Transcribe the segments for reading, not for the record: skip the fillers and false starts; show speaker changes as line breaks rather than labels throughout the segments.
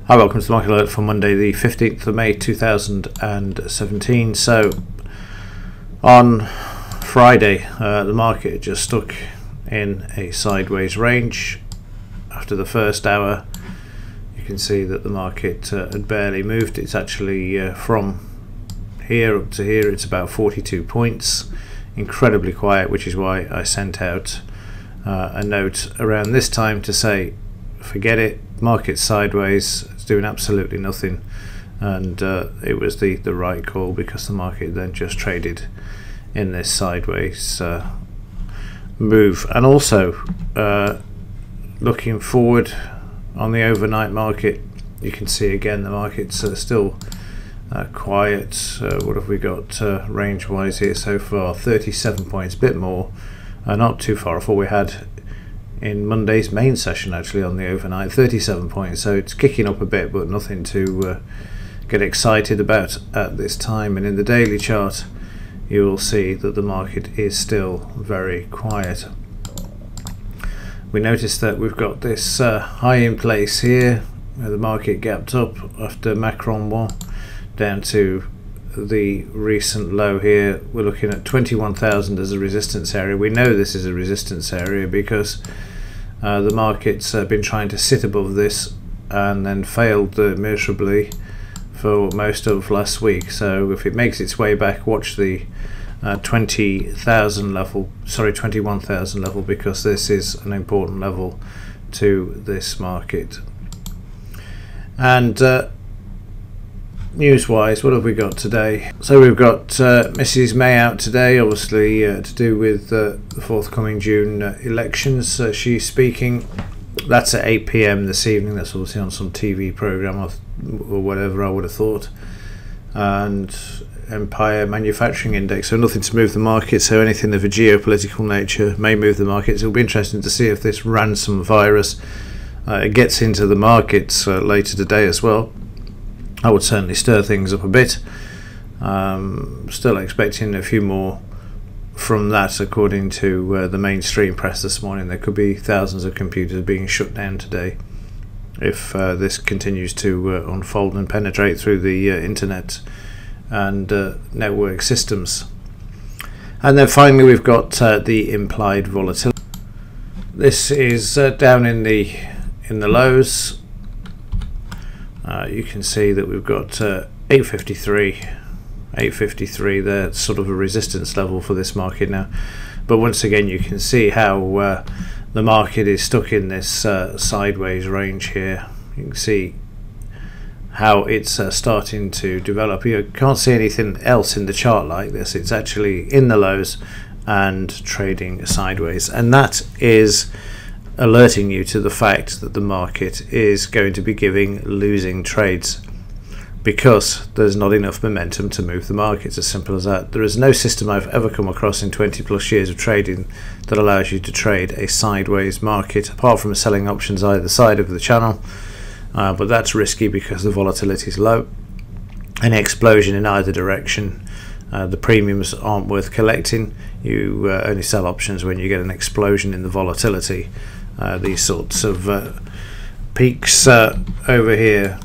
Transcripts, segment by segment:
Hi, welcome to the Market Alert for Monday the 15th of May 2017. So on Friday the market just stuck in a sideways range. After the first hour you can see that the market had barely moved. It's actually from here up to here it's about 42 points, incredibly quiet, which is why I sent out a note around this time to say forget it, market sideways, it's doing absolutely nothing, and it was the right call, because the market then just traded in this sideways move. And also looking forward on the overnight market, you can see again the market's still quiet. What have we got range wise here so far? 37 points, a bit more, not too far off what we had in Monday's main session actually on the overnight, 37 points. So it's kicking up a bit, but nothing to get excited about at this time. And in the daily chart you will see that the market is still very quiet. We notice that we've got this high in place here where the market gapped up after Macron won down to the recent low here. We're looking at 21,000 as a resistance area. We know this is a resistance area because the market's been trying to sit above this and then failed miserably for most of last week. So if it makes its way back, watch the 20,000 level, sorry, 21,000 level, because this is an important level to this market. And news-wise, what have we got today? So we've got Mrs. May out today, obviously to do with the forthcoming June elections. She's speaking. That's at 8 PM this evening. That's obviously on some TV program or whatever, I would have thought. And Empire Manufacturing Index, so nothing to move the market. So anything of a geopolitical nature may move the markets. It'll be interesting to see if this ransom virus gets into the markets later today as well. I would certainly stir things up a bit. Still expecting a few more from that, according to the mainstream press this morning. There could be thousands of computers being shut down today if this continues to unfold and penetrate through the internet and network systems. And then finally we've got the implied volatility. This is down in the lows. You can see that we've got 853 there, sort of a resistance level for this market now. But once again you can see how the market is stuck in this sideways range here. You can see how it's starting to develop. You can't see anything else in the chart like this. It's actually in the lows and trading sideways, and that is alerting you to the fact that the market is going to be giving losing trades, because there's not enough momentum to move the market. It's as simple as that. There is no system I've ever come across in 20 plus years of trading that allows you to trade a sideways market, apart from selling options either side of the channel, but that's risky because the volatility is low. Any explosion in either direction, the premiums aren't worth collecting. You only sell options when you get an explosion in the volatility. These sorts of peaks over here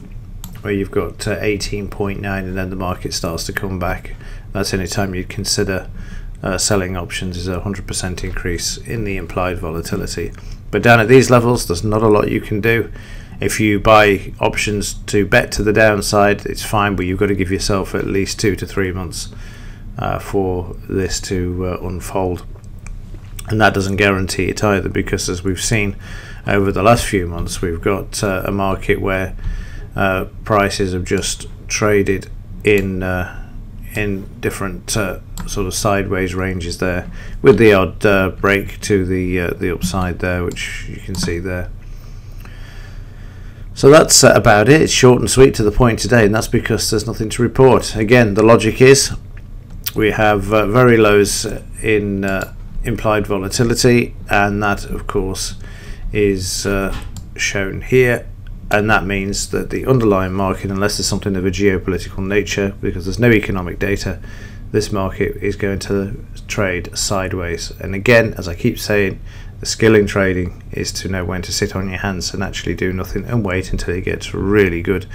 where you've got 18.9 and then the market starts to come back, that's any time you'd consider selling options. Is a 100% increase in the implied volatility. But down at these levels there's not a lot you can do. If you buy options to bet to the downside, it's fine, but you've got to give yourself at least 2 to 3 months for this to unfold. And that doesn't guarantee it either, because as we've seen over the last few months, we've got a market where prices have just traded in different sort of sideways ranges there, with the odd break to the upside there, which you can see there. So that's about it. It's short and sweet, to the point today, and that's because there's nothing to report. Again, the logic is we have very lows in implied volatility, and that of course is shown here, and that means that the underlying market, unless there's something of a geopolitical nature, because there's no economic data, this market is going to trade sideways. And again, as I keep saying, The skill in trading is to know when to sit on your hands and actually do nothing and wait until it gets really good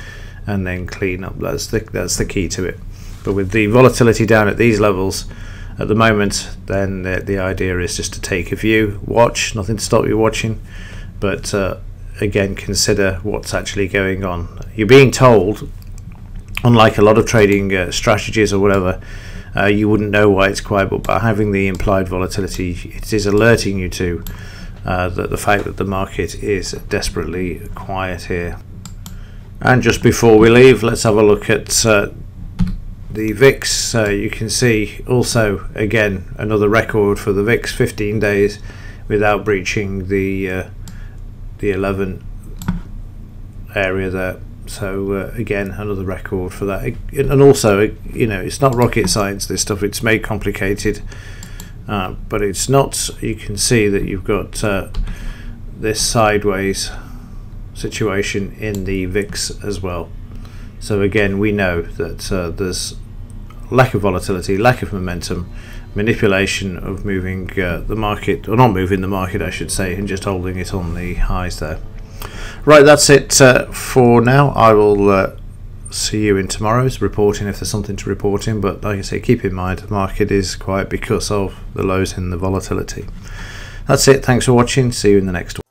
and then clean up. That's the key to it. But with the volatility down at these levels at the moment, then the idea is just to take a view, watch, nothing to stop you watching, but again, consider what's actually going on. You're being told, unlike a lot of trading strategies or whatever, you wouldn't know why it's quiet, but by having the implied volatility, it is alerting you to the fact that the market is desperately quiet here. And just before we leave, let's have a look at the VIX. You can see also again another record for the VIX, 15 days without breaching the 11 area there. So again, another record for that. And also, you know, it's not rocket science, this stuff. It's made complicated, but it's not. You can see that you've got this sideways situation in the VIX as well. So again, we know that there's lack of volatility, lack of momentum, manipulation of moving the market, or not moving the market I should say, and just holding it on the highs there. Right, that's it for now. I will see you in tomorrow's reporting if there's something to report in, but like I say, keep in mind the market is quiet because of the lows in the volatility. That's it, thanks for watching, see you in the next one.